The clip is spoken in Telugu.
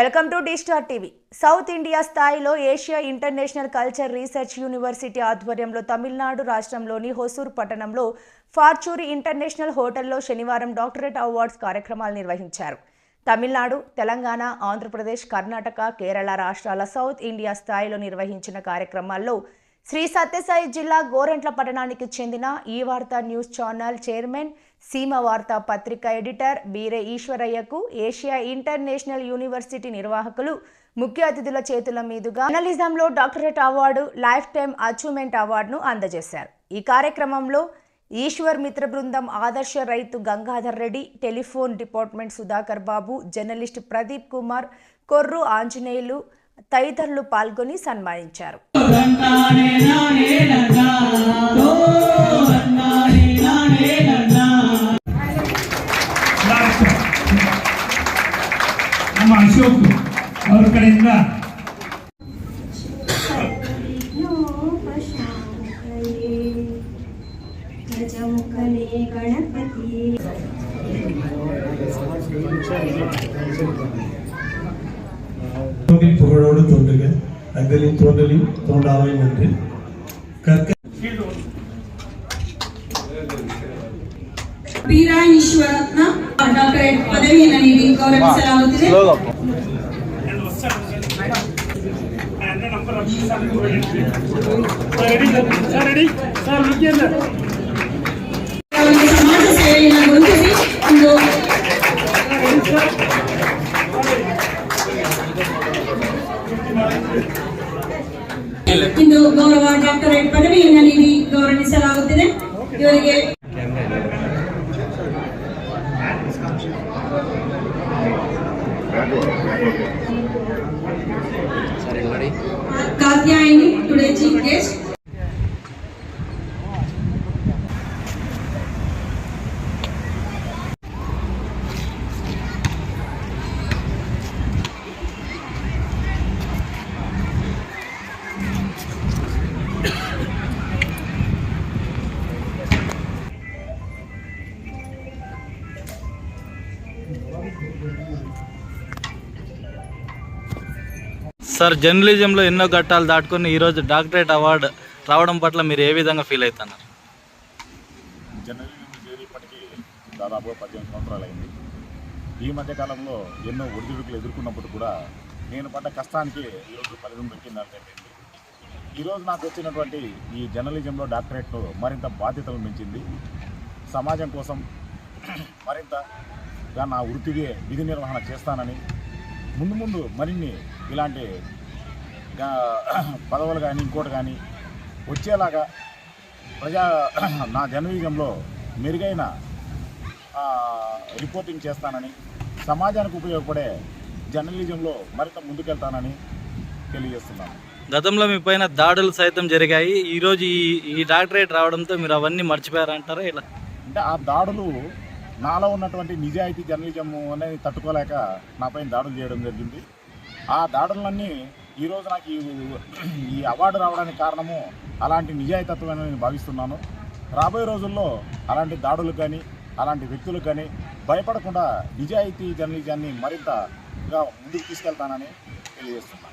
Welcome to the star TV. South India స్థాయిలో Asia international culture research university ఆధ్వర్యంలో తమిళనాడు రాష్ట్రంలోని హొసూర్ పట్టణంలో ఫార్చూరి ఇంటర్నేషనల్ హోటల్లో శనివారం డాక్టరేట్ అవార్డ్స్ కార్యక్రమాలు నిర్వహించారు. తమిళనాడు, తెలంగాణ, ఆంధ్రప్రదేశ్, కర్ణాటక, కేరళ రాష్ట్రాల సౌత్ ఇండియా స్థాయిలో నిర్వహించిన కార్యక్రమాల్లో శ్రీ సత్యసాయి జిల్లా గోరంట్ల పట్టణానికి చెందిన ఈ వార్తా news channel chairman, Seema Vartha పత్రిక ఎడిటర్ బీరే ఈశ్వరయ్యకు ఏషియా ఇంటర్నేషనల్ యూనివర్సిటీ నిర్వాహకులు ముఖ్య అతిథుల చేతుల మీదుగా జర్నలిజంలో doctorate award, lifetime achievement అవార్డును అందజేశారు. ఈ కార్యక్రమంలో ఈశ్వర్ మిత్ర బృందం ఆదర్శ రైతు Gangadhar Reddy, telephone department Sudhakar Babu, journalist Pradeep Kumar, Korru Anjaneyulu తదితరులు పాల్గొని సన్మానించారు. புகழோடு தோன்றுக அங்கலின் தோன்றலின் தோன்றாமை நன்றி ಬೀರಾ ಈಶ್ವರತ್ನ ಡಾಕ್ಟರೇಟ್ ಪದವಿಯನ್ನು ನೀಡಿ ಗೌರವಿಸಲಾಗುತ್ತಿದೆ. ಸಮಾಜ ಸೇವೆಯನ್ನು ಗುರುತಿಸಿ ಇಂದು ಗೌರವ ಡಾಕ್ಟರೇಟ್ ಪದವಿಯನ್ನು ನೀಡಿ ಗೌರವಿಸಲಾಗುತ್ತಿದೆ. ಇವರಿಗೆ Katyayini today chief guest. Sir, జర్నలిజంలో ఎన్నో ఘట్టాలు దాటుకొని ఈరోజు డాక్టరేట్ అవార్డు రావడం పట్ల మీరు ఏ విధంగా ఫీల్ అవుతున్నారు? జర్నలిజం చేరి ఇప్పటికీ దాదాపుగా 18 సంవత్సరాలు అయింది. ఈ మధ్యకాలంలో ఎన్నో ఒడిదుడుకులు ఎదుర్కొన్నప్పుడు కూడా నేను పడ్డ కష్టానికి ఈరోజు ఫలితం దొరికిందని చెప్పింది. ఈరోజు నాకు వచ్చినటువంటి ఈ జర్నలిజంలో డాక్టరేట్ మరింత బాధ్యతలు పెంచింది. సమాజం కోసం మరింతగా నా వృత్తిగా విధి నిర్వహణ చేస్తానని, ముందు ముందు మరిన్ని ఇలాంటి పదవులు కానీ ఇంకోటి కానీ వచ్చేలాగా నా జర్నలిజంలో మెరుగైన రిపోర్టింగ్ చేస్తానని, సమాజానికి ఉపయోగపడే జర్నలిజంలో మరింత ముందుకెళ్తానని తెలియజేస్తున్నాను. గతంలో మీ పైన దాడులు సైతం జరిగాయి. ఈరోజు ఈ డాక్టరేట్ రావడంతో మీరు అవన్నీ మర్చిపోయారంటారా? ఇలా అంటే ఆ దాడులు నాలో ఉన్నటువంటి నిజాయితీ జర్నలిజం అనేది తట్టుకోలేక నాపైన దాడులు చేయడం జరిగింది. ఆ దాడులన్నీ ఈరోజు నాకు ఈ అవార్డు రావడానికి కారణము అలాంటి నిజాయితత్వం నేను భావిస్తున్నాను. రాబోయే రోజుల్లో అలాంటి దాడులకు కానీ అలాంటి వ్యక్తులకు కానీ భయపడకుండా నిజాయితీ జర్నలిజాన్ని మరింతగా ముందుకు తీసుకెళ్తానని తెలియజేస్తున్నాను.